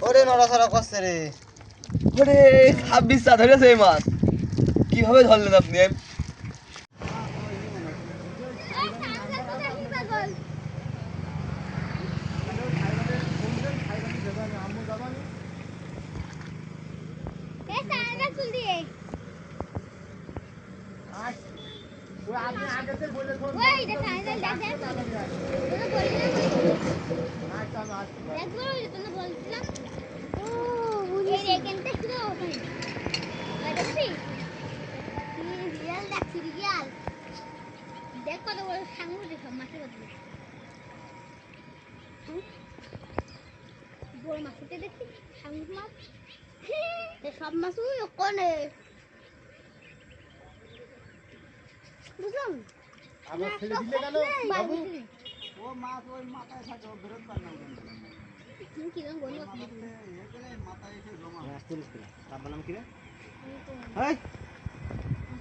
ওরে নড়াচড়া করছে রে। ওরে 26 ধরেছে এই মাছ, কিভাবে ধরলেন আপনি? দেখ কত বড় সাঙ্গু দেখো মাছের বদলে বড় মাছ উঠে দেখছি সাঙ্গু মাছ সব মাছ ওখানে বুঝলাম আবার ছেড়ে দিলে গেল বাবু। ও মাছ ওই মাথায় থাকে, ও বেরোতে পারে না। তুমি কি রকম বলো মাথায় এসে জমা মাছ তুলিস না। তার নাম কি রে? এই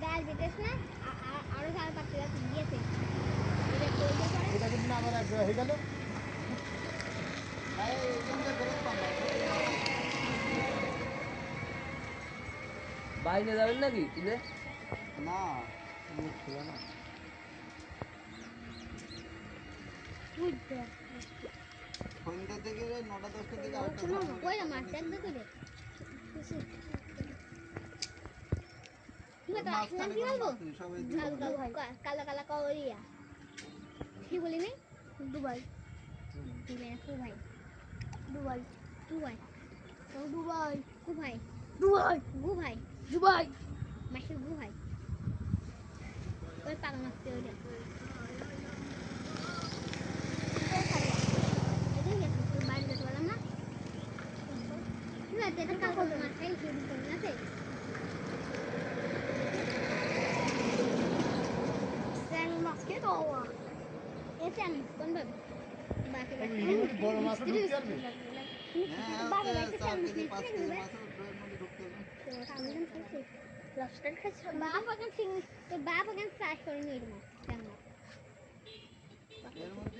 জাল দিতেছ না, আরো জাল পাততে গিয়েছে এটা কিন্তু না আমার এক হয়ে গেল। বাইরে যাবেন নাকি তুলে? না মুখ খোলা না। সন্ধ্যা থেকে 9টা-10টার দিকে আরেকটা মাছ দেখবে করে কালা কালা করিয়া কি বলি নাই Dubai Dubai Dubai Dubai Dubai Dubai Dubai Dubai Dubai মাসের দুবাই ওই পাগল মাছতে ওইটা বাড়ি যেতে পারলাম না এটা কালো মাছ খাই আছে বড় মাছ ঢুকতে পারবে? হ্যাঁ 4 কেজি 5 কেজি মাছ ড্রয়ের মধ্যে ঢুকতে পারবে। বাপ এখন তো বাপ এখন চাষ করে নিয়ে মাছ কেমন এর মধ্যে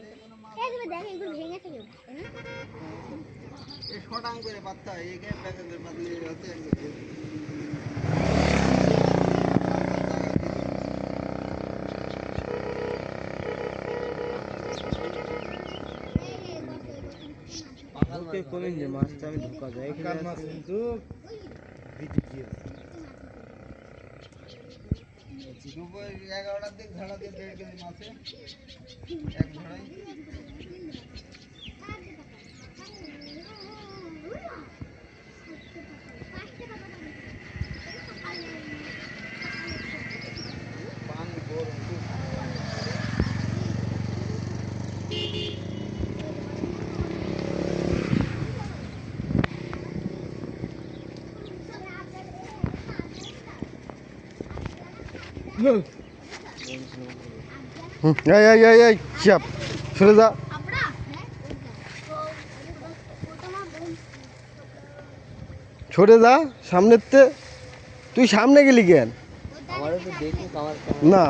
যে কোনো মাছ এগুলো দেখ এগুলো ভেঙে থাকে তাই না এই শটাং করে বাচ্চা এই গে প্যাকেট করে বাদলি হতে ওকে কোন যে মাছটা আমি ঢোকা যায় কার মাছ কিন্তু দুপুর 11টার দিক ঝাড়া দিয়ে 1.5 কেজি মাছে এক ঝাড়াই পানি গরম এই চাপ সরে যা, সরে যা সামনের তে। তুই সামনে গেলি কেন? আমারও তো দেখি আমার না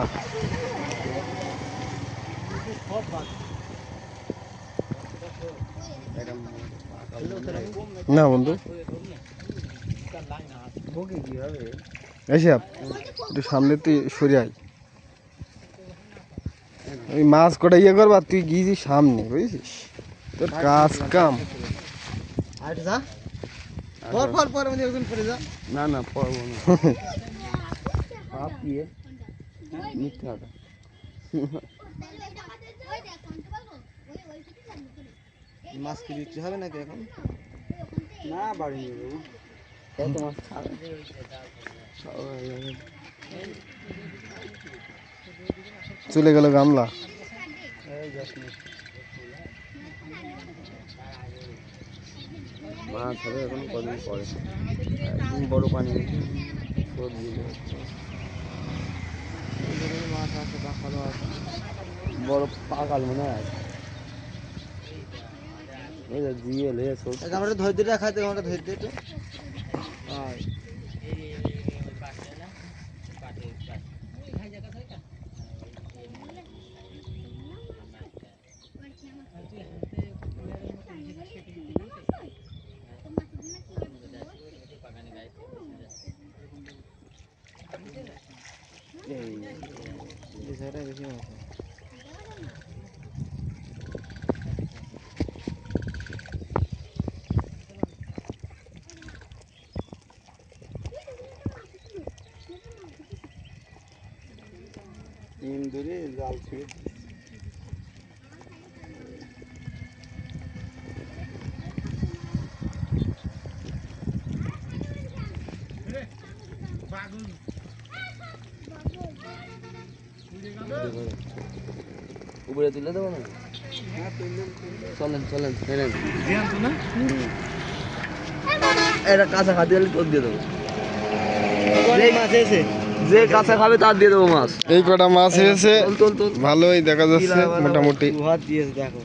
না বন্ধু, বকে কিভাবে এসব একটু সামনে তুই সরে আয়। ওই মাছ কটা ইয়ে করবা, তুই গিয়েছিস সামনে, বুঝেছিস? তোর কাজ কাম আর যা পর পর পর মানে ওজন পড়ে যা। না না পড়বো না পাপ ইয়ে মিথ্যা কথা মাছ কি বিক্রি হবে নাকি এখন? না বাড়ি নিয়ে যাবো। কত মাছ ছাড়া চলে গেল গামলা। মাছ হবে এখন কদিন পরে, একদিন বড় পানি শোধ দিলে মাছ আছে দেখানো আছে, বড় পাকাল মনে হয় জিএল আমরা ধরে দিয়ে খাইতে আমরা ধরে দিয়ে ডিম ধরে জাল ছুঁয়ে উপরে তুলে দেবো না? চলেন চলেন ফেরেন। এটা কাঁচা খাতে গেলে তোর দিয়ে দেবো। যে কাঁচা খাবে তার দিয়ে দেবো মাছ। এই কটা মাছ হয়েছে, তোল তোল তোল। ভালোই দেখা যাচ্ছে মোটামুটি। হাত দিয়েছে দেখো।